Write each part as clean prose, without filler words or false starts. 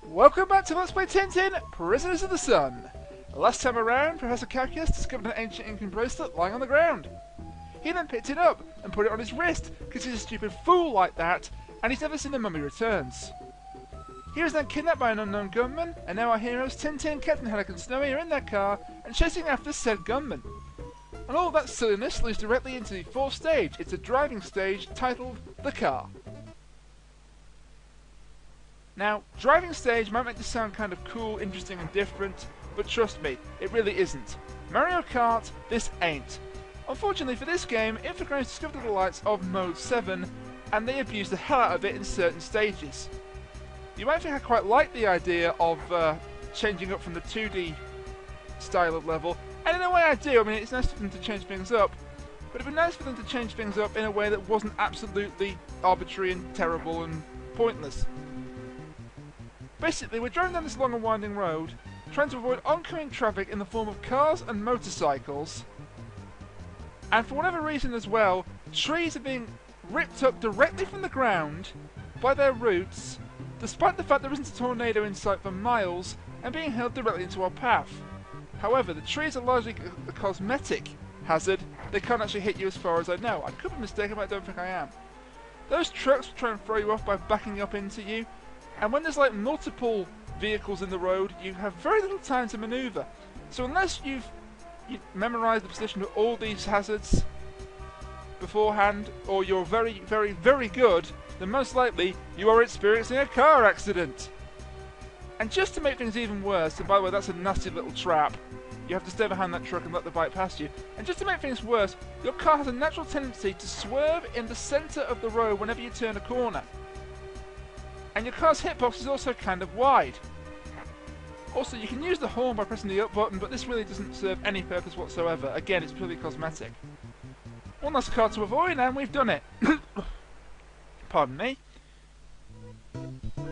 Welcome back to Let's Play Tintin, Prisoners of the Sun. Last time around, Professor Calculus discovered an ancient Incan bracelet lying on the ground. He then picked it up and put it on his wrist, because he's a stupid fool like that, and he's never seen the mummy returns. He was then kidnapped by an unknown gunman, and now our heroes Tintin, Captain Haddock and Snowy are in their car and chasing after said gunman. And all that silliness leads directly into the fourth stage. It's a driving stage titled The Car. Now, driving stage might make this sound kind of cool, interesting and different, but trust me, it really isn't. Mario Kart, this ain't. Unfortunately for this game, Infogrames discovered the delights of Mode 7, and they abused the hell out of it in certain stages. You might think I quite like the idea of changing up from the 2D style of level, and in a way I do. I mean, it's nice for them to change things up, but it'd be nice for them to change things up in a way that wasn't absolutely arbitrary and terrible and pointless. Basically, we're driving down this long and winding road, trying to avoid oncoming traffic in the form of cars and motorcycles. And for whatever reason as well, trees are being ripped up directly from the ground by their roots, despite the fact there isn't a tornado in sight for miles, and being hurled directly into our path. However, the trees are largely a cosmetic hazard. They can't actually hit you as far as I know. I could be mistaken, but I don't think I am. Those trucks will try and throw you off by backing up into you. And when there's like multiple vehicles in the road, you have very little time to manoeuvre. So unless you've memorised the position of all these hazards beforehand, or you're very, very, very good, then most likely you are experiencing a car accident. And just to make things even worse, and by the way that's a nasty little trap, you have to stay behind that truck and let the bike pass you. And just to make things worse, your car has a natural tendency to swerve in the centre of the road whenever you turn a corner. And your car's hitbox is also kind of wide. Also, you can use the horn by pressing the up button, but this really doesn't serve any purpose whatsoever. Again, it's purely cosmetic. One last car to avoid, and we've done it. Pardon me.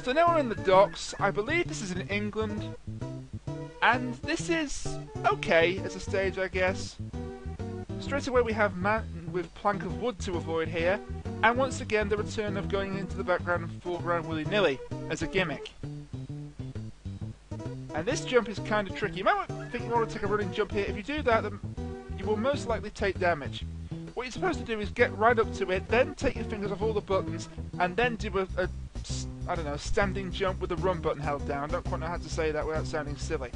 So now we're in the docks. I believe this is in England. And this is okay as a stage, I guess. Straight away we have man with plank of wood to avoid here. And once again, the return of going into the background and foreground willy-nilly as a gimmick. And this jump is kind of tricky. You might think you want to take a running jump here. If you do that, then you will most likely take damage. What you're supposed to do is get right up to it, then take your fingers off all the buttons, and then do a I don't know, standing jump with the run button held down. I don't quite know how to say that without sounding silly.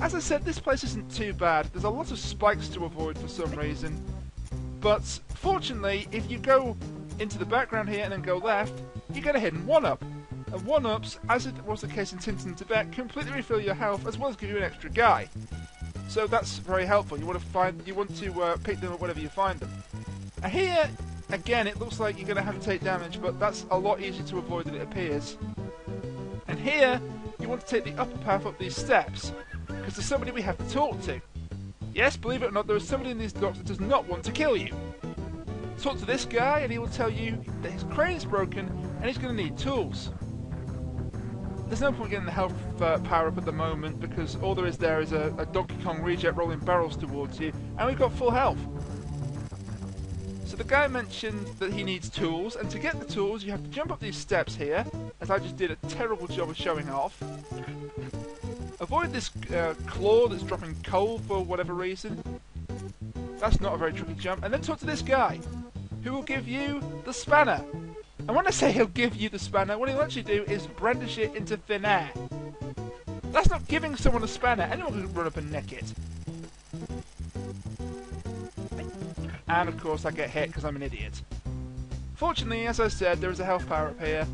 As I said, this place isn't too bad. There's a lot of spikes to avoid for some reason. But fortunately, if you go into the background here and then go left, you get a hidden 1-up. And 1-ups, as it was the case in Tintin Tibet, completely refill your health as well as give you an extra guy. So that's very helpful. You want to pick them up whenever you find them. And here, again, it looks like you're going to have to take damage, but that's a lot easier to avoid than it appears. And here, you want to take the upper path up these steps, because there's somebody we have to talk to. Yes, believe it or not, there is somebody in these docks that does not want to kill you. Talk to this guy and he will tell you that his crane is broken and he's going to need tools. There's no point getting the health power up at the moment because all there is a Donkey Kong reject rolling barrels towards you, and we've got full health. So the guy mentioned that he needs tools, and to get the tools you have to jump up these steps here, as I just did a terrible job of showing off. Avoid this claw that's dropping coal for whatever reason. That's not a very tricky jump. And then talk to this guy, who will give you the spanner. And when I say he'll give you the spanner, what he'll actually do is brandish it into thin air. That's not giving someone a spanner. Anyone can run up and nick it. And of course I get hit because I'm an idiot. Fortunately, as I said, there is a health power up here.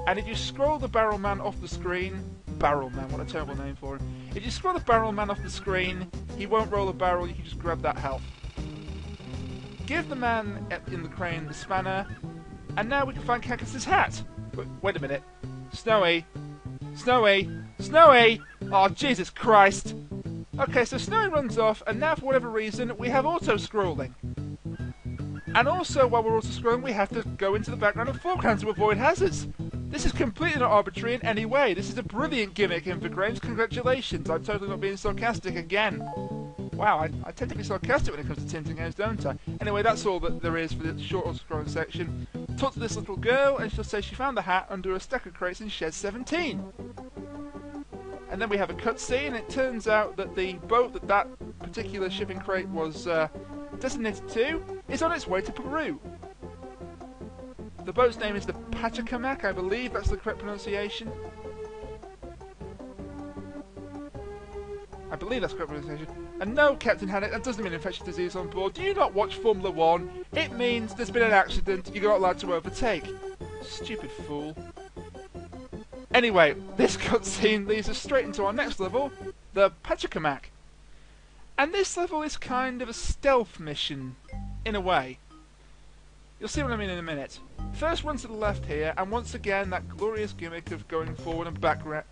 And if you scroll the barrel man off the screen... Barrel man, what a terrible name for him. If you scroll the barrel man off the screen, he won't roll a barrel, you can just grab that health. Give the man in the crane the spanner, and now we can find Cactus's hat. But wait a minute. Snowy! Snowy! Snowy! Oh, Jesus Christ! Okay, so Snowy runs off, and now for whatever reason, we have auto-scrolling. And also, while we're auto-scrolling, we have to go into the background and foreground to avoid hazards. This is completely not arbitrary in any way. This is a brilliant gimmick, Infogrames. Congratulations. I'm totally not being sarcastic again. Wow, I tend to be sarcastic when it comes to Tintin games, don't I? Anyway, that's all that there is for the short auto-scrolling section. talk to this little girl, and she'll say she found the hat under a stack of crates in shed 17. And then we have a cutscene, and it turns out that the boat that that particular shipping crate was designated to is on its way to Peru. The boat's name is the Pachacamac, I believe that's the correct pronunciation. I believe that's the correct pronunciation. And no, Captain Haddock, that doesn't mean infectious disease on board. Do you not watch Formula 1? It means there's been an accident, you're not allowed to overtake. Stupid fool. Anyway, this cutscene leads us straight into our next level, the Pachacamac. And this level is kind of a stealth mission, in a way. You'll see what I mean in a minute. First one to the left here, and once again that glorious gimmick of going forward and background,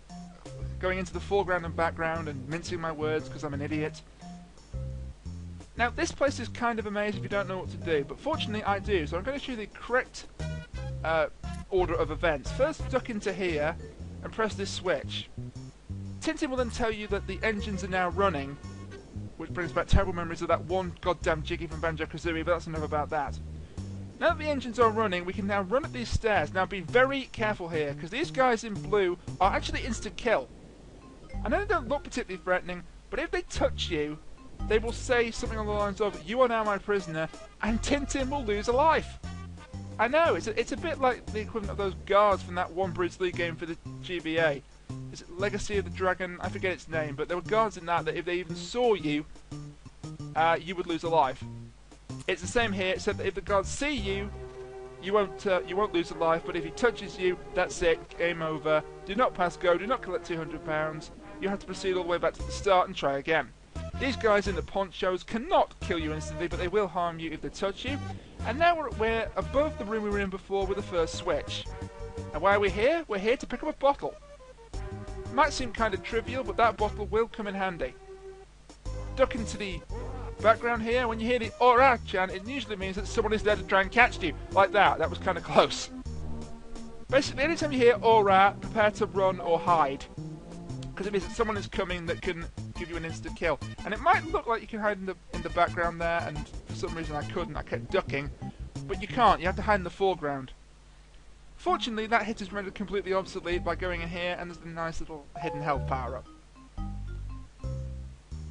going into the foreground and background and mincing my words because I'm an idiot. Now this place is kind of a maze if you don't know what to do, but fortunately I do, so I'm going to show you the correct order of events. First duck into here and press this switch. Tintin will then tell you that the engines are now running, which brings back terrible memories of that one goddamn Jiggy from Banjo-Kazooie, but that's enough about that. Now that the engines are running, we can now run up these stairs. Now be very careful here, because these guys in blue are actually instant kill. I know they don't look particularly threatening, but if they touch you, they will say something along the lines of, "You are now my prisoner," and Tintin will lose a life. I know, it's a bit like the equivalent of those guards from that one Bruce Lee game for the GBA. Is it Legacy of the Dragon? I forget its name, but there were guards in that if they even saw you, you would lose a life. It's the same here, except that if the guards see you, you won't lose a life, but if he touches you, that's it, game over. Do not pass go, do not collect £200. You have to proceed all the way back to the start and try again. These guys in the ponchos cannot kill you instantly, but they will harm you if they touch you. And now we're above the room we were in before with the first switch. And why are we here? We're here to pick up a bottle. Might seem kind of trivial, but that bottle will come in handy. Duck into the background here. When you hear the "Ora" chant, it usually means that someone is there to try and catch you. Like that. That was kind of close. Basically, anytime you hear "Ora," prepare to run or hide. Because it means that someone is coming that can give you an instant kill. And it might look like you can hide in the background there, and for some reason I couldn't. I kept ducking. But you can't. You have to hide in the foreground. Fortunately, that hit is rendered completely obsolete by going in here, and there's a nice little hidden health power-up.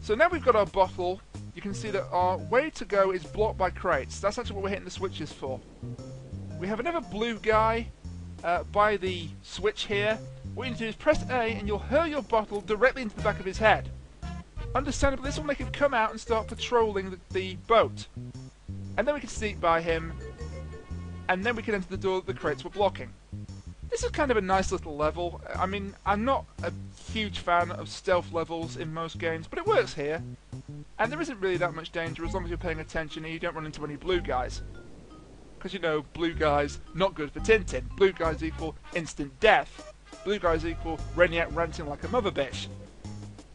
So now we've got our bottle, you can see that our way to go is blocked by crates. That's actually what we're hitting the switches for. We have another blue guy by the switch here. What you need to do is press A and you'll hurl your bottle directly into the back of his head. Understandably, this will make him come out and start patrolling the boat. And then we can sneak by him, and then we can enter the door that the crates were blocking. This is kind of a nice little level. I mean, I'm not a huge fan of stealth levels in most games, but it works here. And there isn't really that much danger as long as you're paying attention and you don't run into any blue guys. Because, you know, blue guys, not good for Tintin. Blue guys equal instant death. Blue guys equal Reniac ranting like a mother bitch.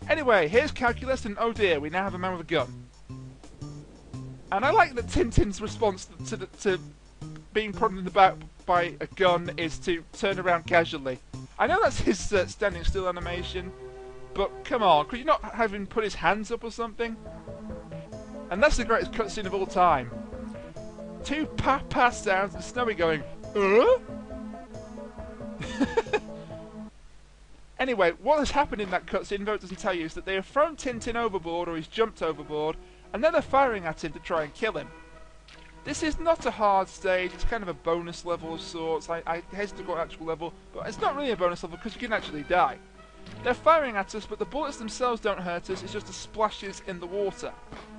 Anyway, here's Calculus, and oh dear, we now have a man with a gun. And I like that Tintin's response to being prodded in the back by a gun is to turn around casually. I know that's his standing still animation, but come on, could you not have him put his hands up or something? And that's the greatest cutscene of all time. Two pa-pa sounds and Snowy going, Anyway, what has happened in that cutscene, though it doesn't tell you, is that they have thrown Tintin overboard, or he's jumped overboard, and then they're firing at him to try and kill him. This is not a hard stage, it's kind of a bonus level of sorts. I hesitate to call it an actual level, but it's not really a bonus level because you can actually die. They're firing at us, but the bullets themselves don't hurt us, it's just the splashes in the water.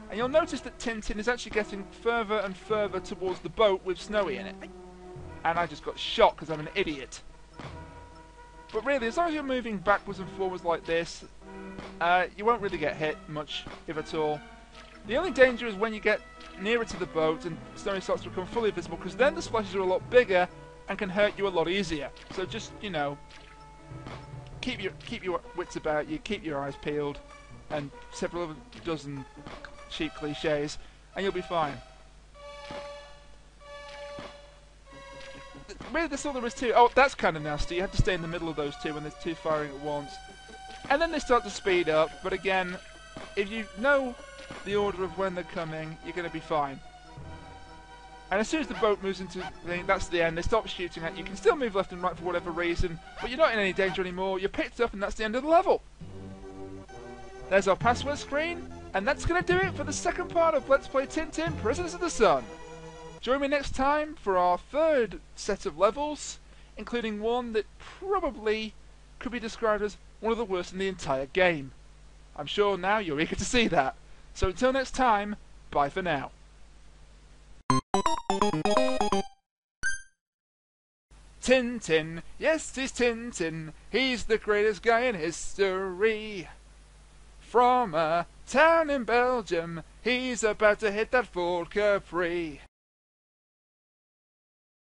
And you'll notice that Tintin is actually getting further and further towards the boat with Snowy in it. And I just got shot because I'm an idiot. But really, as long as you're moving backwards and forwards like this, you won't really get hit much, if at all. The only danger is when you get nearer to the boat and Snowy starts to become fully visible, because then the splashes are a lot bigger and can hurt you a lot easier. So just, you know, keep your wits about you, keep your eyes peeled, and several other dozen cheap cliches, and you'll be fine. Really, that's all there is to it. Oh, that's kind of nasty. You have to stay in the middle of those two when there's two firing at once. And then they start to speed up, but again, if you know the order of when they're coming, you're going to be fine. And as soon as the boat moves into the thing, that's the end. They stop shooting at you. You can still move left and right for whatever reason, but you're not in any danger anymore. You're picked up and that's the end of the level. There's our password screen, and that's going to do it for the second part of Let's Play Tintin Prisoners of the Sun. Join me next time for our third set of levels, including one that probably could be described as one of the worst in the entire game. I'm sure now you're eager to see that. So until next time, bye for now. Tintin, yes, he's Tintin. He's the greatest guy in history. From a town in Belgium, he's about to hit that Fort Capri.